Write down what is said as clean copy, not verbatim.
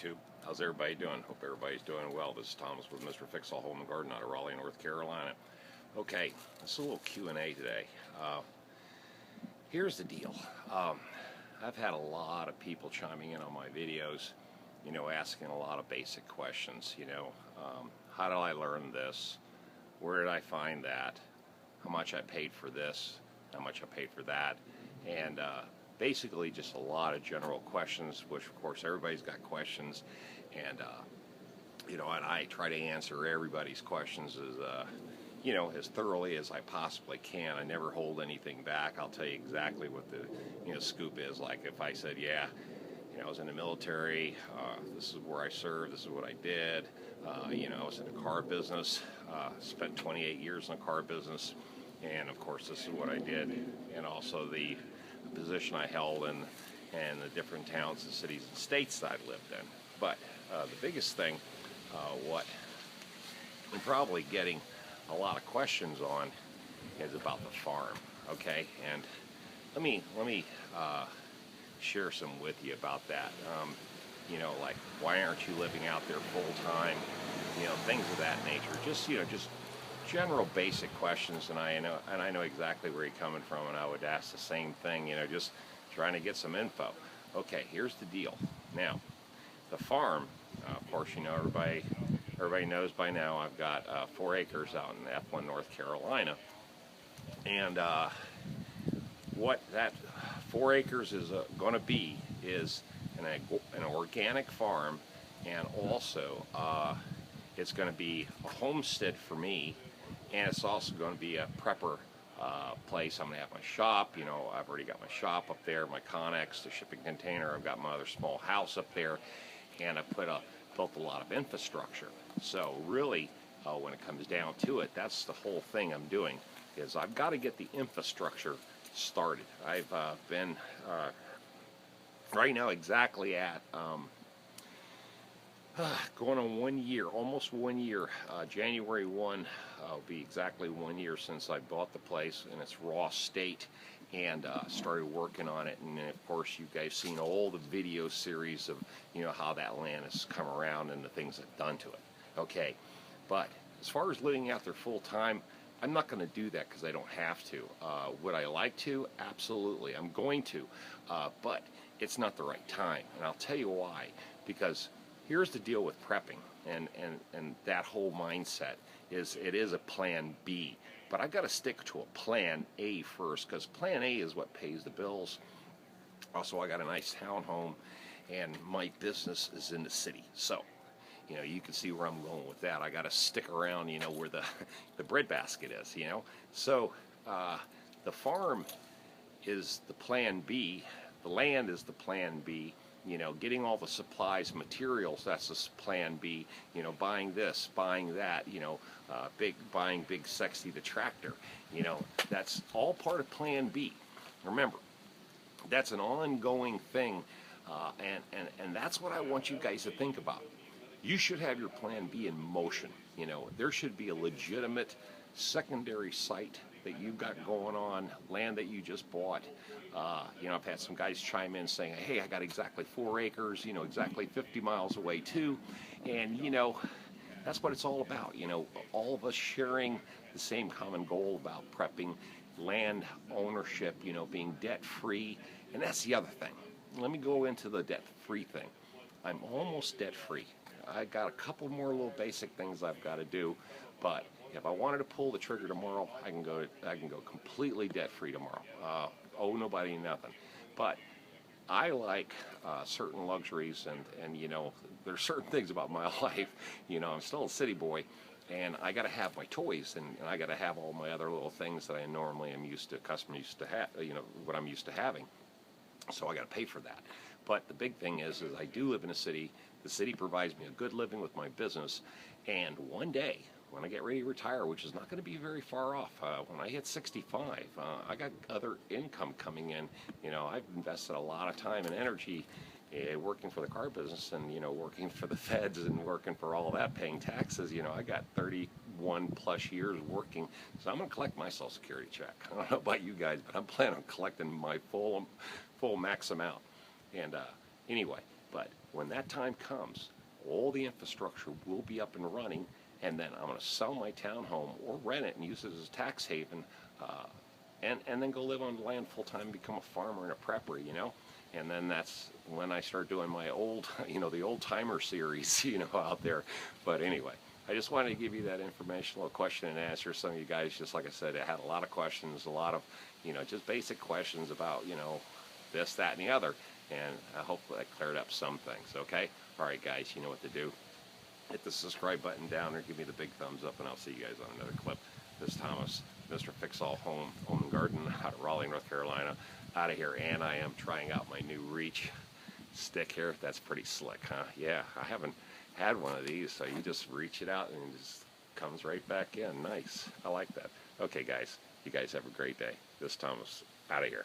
YouTube. How's everybody doing? Hope everybody's doing well. This is Thomas with Mr. Fix-All Home and Garden out of Raleigh, North Carolina. Okay, this is a little Q&A today. Here's the deal. I've had a lot of people chiming in on my videos, asking a lot of basic questions. How did I learn this? Where did I find that? How much I paid for this? How much I paid for that? And basically just a lot of general questions, which of course everybody's got questions, and and I try to answer everybody's questions as thoroughly as I possibly can. I never hold anything back. I'll tell you exactly what the scoop is. Like if I said, yeah, I was in the military, this is where I served, this is what I did, I was in the car business, spent 28 years in the car business, and of course this is what I did, and also the position I held in and the different towns and cities and states that I lived in. But the biggest thing, what I'm probably getting a lot of questions on, is about the farm. Okay, and let me share some with you about that. Like, why aren't you living out there full time? Things of that nature. Just general basic questions, and I know exactly where you're coming from, and I would ask the same thing, just trying to get some info. Okay, here's the deal. Now, the farm, of course, everybody knows by now, I've got 4 acres out in F1, North Carolina, and what that 4 acres is going to be is an organic farm, and also it's going to be a homestead for me, and it's also going to be a prepper place. I'm going to have my shop. I've already got my shop up there, my Connex, the shipping container. I've got my other small house up there, and I built a lot of infrastructure. So really, when it comes down to it, that's the whole thing I'm doing, is I've got to get the infrastructure started. I've been right now exactly at going on 1 year, almost 1 year. January 1 will be exactly 1 year since I bought the place in its raw state and started working on it. And of course, you guys seen all the video series of how that land has come around and the things I've done to it. Okay, but as far as living out there full time, I'm not going to do that because I don't have to. Would I like to? Absolutely, I'm going to, but it's not the right time, and I'll tell you why. Because here's the deal with prepping and that whole mindset is it is a plan B, but I've got to stick to a plan A first, because plan A is what pays the bills. Also, I got a nice townhome, and my business is in the city, so you can see where I'm going with that. I got to stick around, where the breadbasket is, So the farm is the plan B. The land is the plan B. Getting all the supplies, materials, that's the plan B. Buying this, buying that, buying Big Sexy the tractor. That's all part of plan B. Remember, that's an ongoing thing, and that's what I want you guys to think about. You should have your plan B in motion. There should be a legitimate secondary site that you've got going on, land that you just bought. I've had some guys chime in saying, hey, I got exactly 4 acres, exactly 50 miles away too. And, that's what it's all about. All of us sharing the same common goal about prepping, land ownership, being debt-free. And that's the other thing. Let me go into the debt-free thing. I'm almost debt-free. I got a couple more little basic things I've got to do, but if I wanted to pull the trigger tomorrow, I can go completely debt-free tomorrow. Owe nobody nothing. But I like certain luxuries, and there's certain things about my life. I'm still a city boy, and I got to have my toys, and I got to have all my other little things that I normally am accustomed to have. What I'm used to having. So I got to pay for that. But the big thing is I do live in a city. The city provides me a good living with my business, and one day, when I get ready to retire, which is not going to be very far off, when I hit 65, I got other income coming in. I've invested a lot of time and energy working for the car business, and working for the feds and working for all that, paying taxes. I got 31 plus years working, so I'm going to collect my Social Security check. I don't know about you guys, but I'm planning on collecting my full max amount. And anyway, but When that time comes, all the infrastructure will be up and running, and then I'm going to sell my townhome or rent it and use it as a tax haven, and then go live on land full time and become a farmer and a prepper, And then that's when I start doing my old, the old timer series, out there. But anyway, I just wanted to give you that information, a little question and answer. Some of you guys, just like I said, had a lot of questions, a lot of, just basic questions about, this, that, and the other. And I hope that cleared up some things, okay? All right, guys, you know what to do. Hit the subscribe button down or give me the big thumbs up, and I'll see you guys on another clip. This is Thomas, Mr. Fix-All Home and Garden out of Raleigh, North Carolina, out of here. And I am trying out my new Reach stick here. That's pretty slick, huh? Yeah, I haven't had one of these, so you just reach it out and it just comes right back in. Nice. I like that. Okay, guys, you guys have a great day. This is Thomas, out of here.